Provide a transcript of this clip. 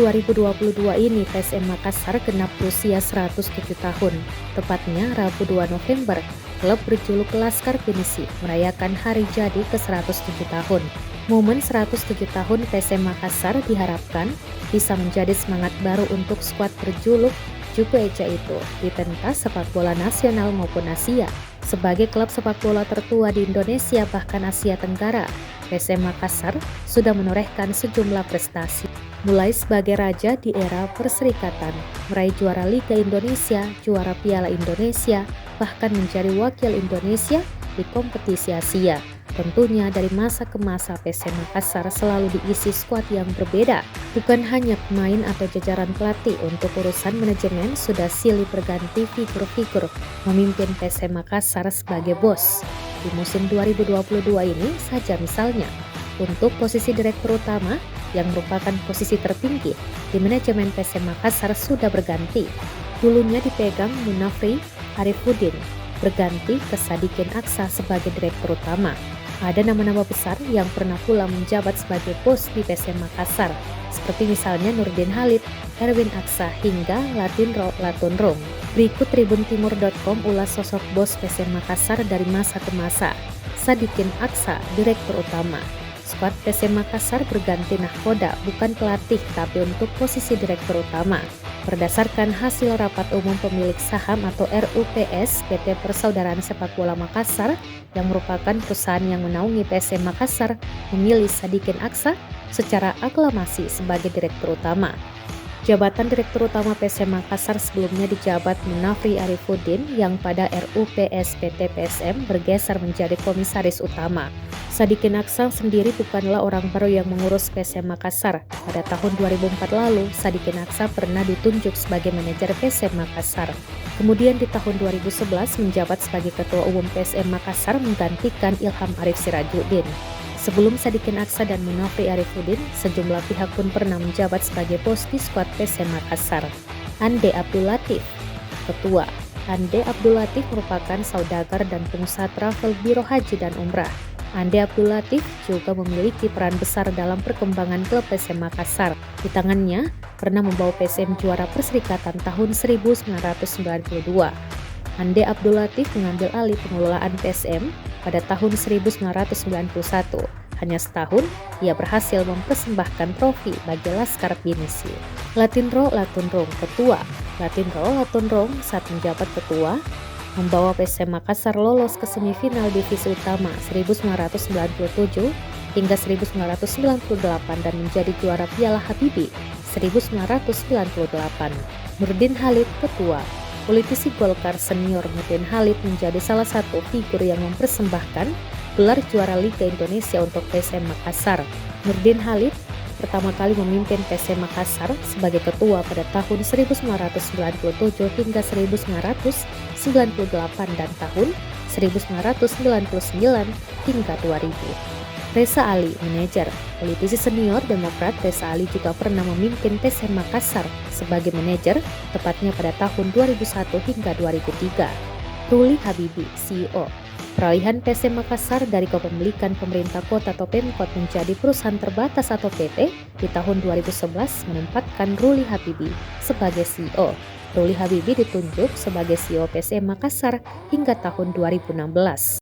2022 ini PSM Makassar genap berusia 107 tahun. Tepatnya Rabu 2 November, klub berjuluk Laskar Pinisi merayakan hari jadi ke-107 tahun. Momen 107 tahun PSM Makassar diharapkan bisa menjadi semangat baru untuk skuad berjuluk Juku Eja itu di pentas sepak bola nasional maupun Asia. Sebagai klub sepak bola tertua di Indonesia bahkan Asia Tenggara, PSM Makassar sudah menorehkan sejumlah prestasi. Mulai sebagai raja di era perserikatan, meraih juara Liga Indonesia, juara Piala Indonesia, bahkan menjadi wakil Indonesia di kompetisi Asia. Tentunya dari masa ke masa PSM Makassar selalu diisi skuad yang berbeda. Bukan hanya pemain atau jajaran pelatih, untuk urusan manajemen sudah silih berganti figur-figur memimpin PSM Makassar sebagai bos. Di musim 2022 ini saja misalnya, untuk posisi direktur utama yang merupakan posisi tertinggi di manajemen PSM Makassar sudah berganti. Dulunya dipegang Munafri Arifuddin, berganti ke Sadikin Aksa sebagai direktur utama. Ada nama-nama besar yang pernah pula menjabat sebagai bos di PSM Makassar, seperti misalnya Nurdin Halid, Erwin Aksa, hingga Latinro Latunrung. Berikut tribuntimur.com ulas sosok bos PSM Makassar dari masa ke masa. Sadikin Aksa, direktur utama. Skuad PSM Makassar berganti nahkoda, bukan pelatih tapi untuk posisi direktur utama. Berdasarkan hasil rapat umum pemilik saham atau RUPS PT Persaudaraan Sepak Bola Makassar yang merupakan perusahaan yang menaungi PSM Makassar, memilih Sadikin Aksa secara aklamasi sebagai direktur utama. Jabatan direktur utama PSM Makassar sebelumnya dijabat Munafri Arifuddin yang pada RUPS PT PSM bergeser menjadi komisaris utama. Sadikin Aksa sendiri bukanlah orang baru yang mengurus PSM Makassar. Pada tahun 2004 lalu, Sadikin Aksa pernah ditunjuk sebagai manajer PSM Makassar. Kemudian di tahun 2011 menjabat sebagai ketua umum PSM Makassar menggantikan Ilham Arif Sirajuddin. Sebelum Sadikin Aksa dan Munafri Arifuddin, sejumlah pihak pun pernah menjabat sebagai bos di skuad PSM Makassar. Ande Abdul Latif, ketua. Ande Abdul Latif merupakan saudagar dan pengusaha travel biro haji dan umrah. Ande Abdul Latif juga memiliki peran besar dalam perkembangan klub PSM Makassar. Di tangannya, pernah membawa PSM juara Perserikatan tahun 1992. Ande Abdul Latif mengambil alih pengelolaan PSM pada tahun 1991. Hanya setahun, ia berhasil mempersembahkan trofi bagi Laskar Pinisi. Latinro Latunrung, ketua. Latinro Latunrung saat menjabat ketua, membawa PSM Makassar lolos ke semifinal divisi utama 1997 hingga 1998 dan menjadi juara Piala Habibie 1998. Nurdin Halid, ketua. Politisi Golkar senior Nurdin Halid menjadi salah satu figur yang mempersembahkan gelar juara Liga Indonesia untuk PSM Makassar. Nurdin Halid pertama kali memimpin PSM Makassar sebagai ketua pada tahun 1997 hingga 1998 dan tahun 1999 hingga 2000. Reza Ali, manajer. Politisi senior Demokrat Reza Ali juga pernah memimpin PSM Makassar sebagai manajer, tepatnya pada tahun 2001 hingga 2003. Ruli Habibie, CEO. Peralihan PSM Makassar dari kepemilikan pemerintah kota atau Pemkot menjadi perusahaan terbatas atau PT di tahun 2011 menempatkan Ruli Habibie sebagai CEO. Ruli Habibie ditunjuk sebagai CEO PSM Makassar hingga tahun 2016.